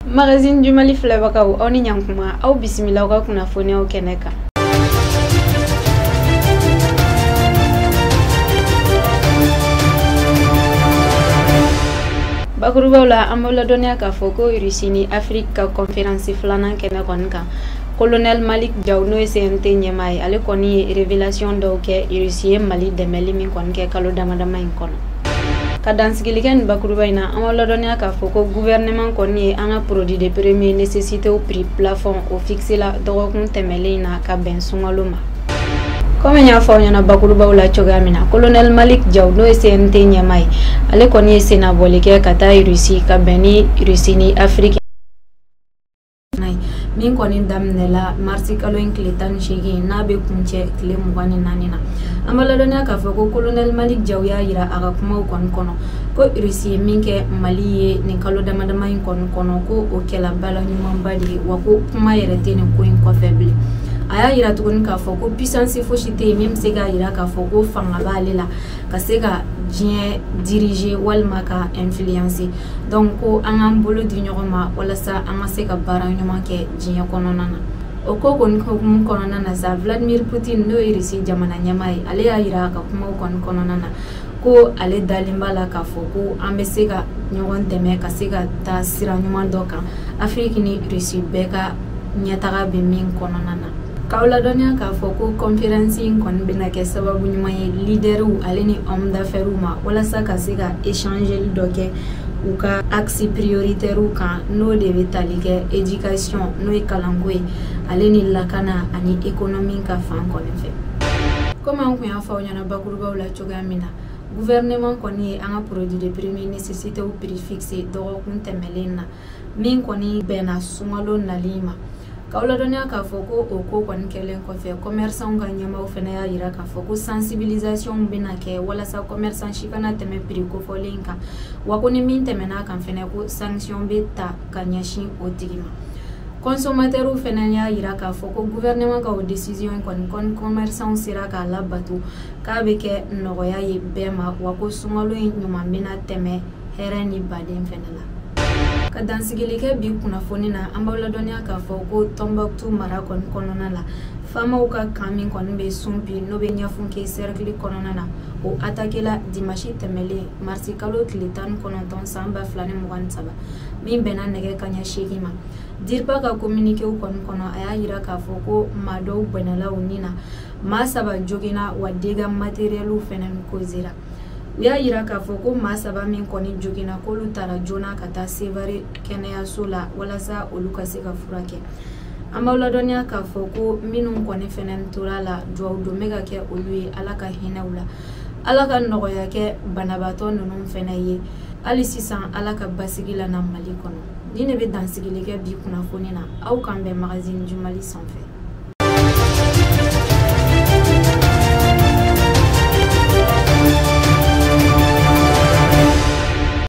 Magazine du Mali filɛbagaw aw ni ɲankuma aw bisimila aw ka kunnafoniyaw kɛnɛ kan. Bakurubaw la an b'aw ladɔnniya k'a fɔ ko Russie ni Afrique ka conférence filanan kɛnɛ kɔni kan. Colonel Malik Diaw n'o ye CNT ɲɛmaa ye ale kɔni ye révélation dɔw kɛ Russie ye Mali dɛmɛli min kɔni kɛ kalo damadama in kɔnɔ. Ka dansigilikɛ nin bakuruba in na an b'aw ladɔnniya k'a fɔ ko gouvernement kɔni ye an ka produit de première nécessité prix plafond o fixé la dɔgɔkun tɛmɛlen na ka bɛn sunkalo ma. Comme n y'a fɔ aw ɲɛna bakurubaw la cogoya min na, Colonel Malik Diaw n'o ye CNT ɲɛmaa ye ale kɔni ye sennabɔli kɛ ka taa Russie ka bɛn ni Russie ni Afrique min kɔni daminɛla marisi kalo in tile 18 n'a bɛ kuncɛ tile 24 na. An b'a ladɔnniya k'a fɔ ko Colonel Malik Diaw y'a yira a ka kumaw kɔni kɔnɔ ko Russie ye min kɛ Mali ye nin kalo damadama in kɔni kɔnɔ ko o kɛla balaɲumanba de ye wa ko kuma yɛrɛ tɛ nin ko in kɔfɛ bilen. A y'a yira tuguni k'a fɔ ko puissance fosi tɛ yen min bɛ se k'a yira k'a fɔ ko fanga b'ale la ka se ka diɲɛ diriger walima ka influencer. Donc ko an k'an bolo di ɲɔgɔn ma walasa an ka se ka baara ɲuman kɛ diɲɛ kɔnɔna na. O ko kɔni hukumu kɔnɔna na sa Vladimir Putin n'o ye Russie jamana ɲɛmaa ye ale y'a yira a ka kumaw kɔni kɔnɔna na ko ale dalen b'a la k'a fɔ ko an bɛ se ka ɲɔgɔn dɛmɛ ka se ka taa sira ɲuman dɔ kan Afrique ni Russie bɛɛ ka ɲɛtaga bɛ min kɔnɔna na. K'aw ladɔnniya k'a fɔ ko conférence in kɔni bɛna kɛ sababu ɲuman ye leaderw ale ni homme d'affaires ma walasa ka se ka échanger dɔ kɛ u ka axe prioritaire kan n'o de bɛ tali kɛ éducation n'o ye kalanko ye ale ni lakana ani économie ka fan kɔni fɛ. Comme an kun y'a fɔ aw ɲɛna bakurubaw la cogoya min na, gouvernement kɔni ye an ka produit de première nécessité prix fixé dɔgɔkun tɛmɛlen na min kɔni bɛnna sunkalo nali ma. K'aw ladɔnniya k'a fɔ ko o ko kɔni kɛlen kɔfɛ commerçant ka ɲɛmaaw fana y'a yira k'a fɔ ko sensibilisation bɛna kɛ walasa commerçant si kana tɛmɛ prix kofɔlen kan wa ko ni min tɛmɛn'a kan fana ko sanction bɛ ta ka ɲɛsin o tigi ma. Consommateurs fana y'a yira k'a fɔ ko gouvernement ka o décision kɔni commerçant sera k'a labato k'a bɛ kɛ nɔgɔya ye bɛɛ ma wa ko sunkalo in ɲuman bɛna tɛmɛ hɛrɛ ni baden fana la. Ka dansigilikɛ bi kunnafoni na an b'aw ladɔnniya k'a fɔ ko Tombouctou mara kɔni kɔnɔna la faamaw ka kan min kɔni bɛ sunpi n'o bɛ ɲɛfunke cercle kɔnɔna na o attaquera dimanche tɛmɛlen marisi kalo tile 19 san 2023 min bɛnna nɛgɛ kaɲɛ 8 ma. DIRPA ka communiquéw kɔni kɔnɔ a y'a yira k'a fɔ ko maa dɔw bɛnnala u ni na maa 3 joginna wa dégâts matériels fana causera. U y'a yira k'a fɔ ko maa 3 min kɔni joginna k'olu taara joona ka taa Sévaré kɛnɛyaso la walasa olu ka se ka furakɛ. An b'aw ladɔnniya k'a fɔ ko minnu kɔni fana tora la dugawu don bɛ ka kɛ olu ye Ala ka hinɛw la. Ala ka nɔgɔya kɛ banabaatɔ ninnu fana ye. Hali sisan Ala ka basigi la na Mali kɔnɔ. Ni ne bɛ dansigilikɛ bi kunnafoni na aw kan bɛn magazine du Mali sanfɛ.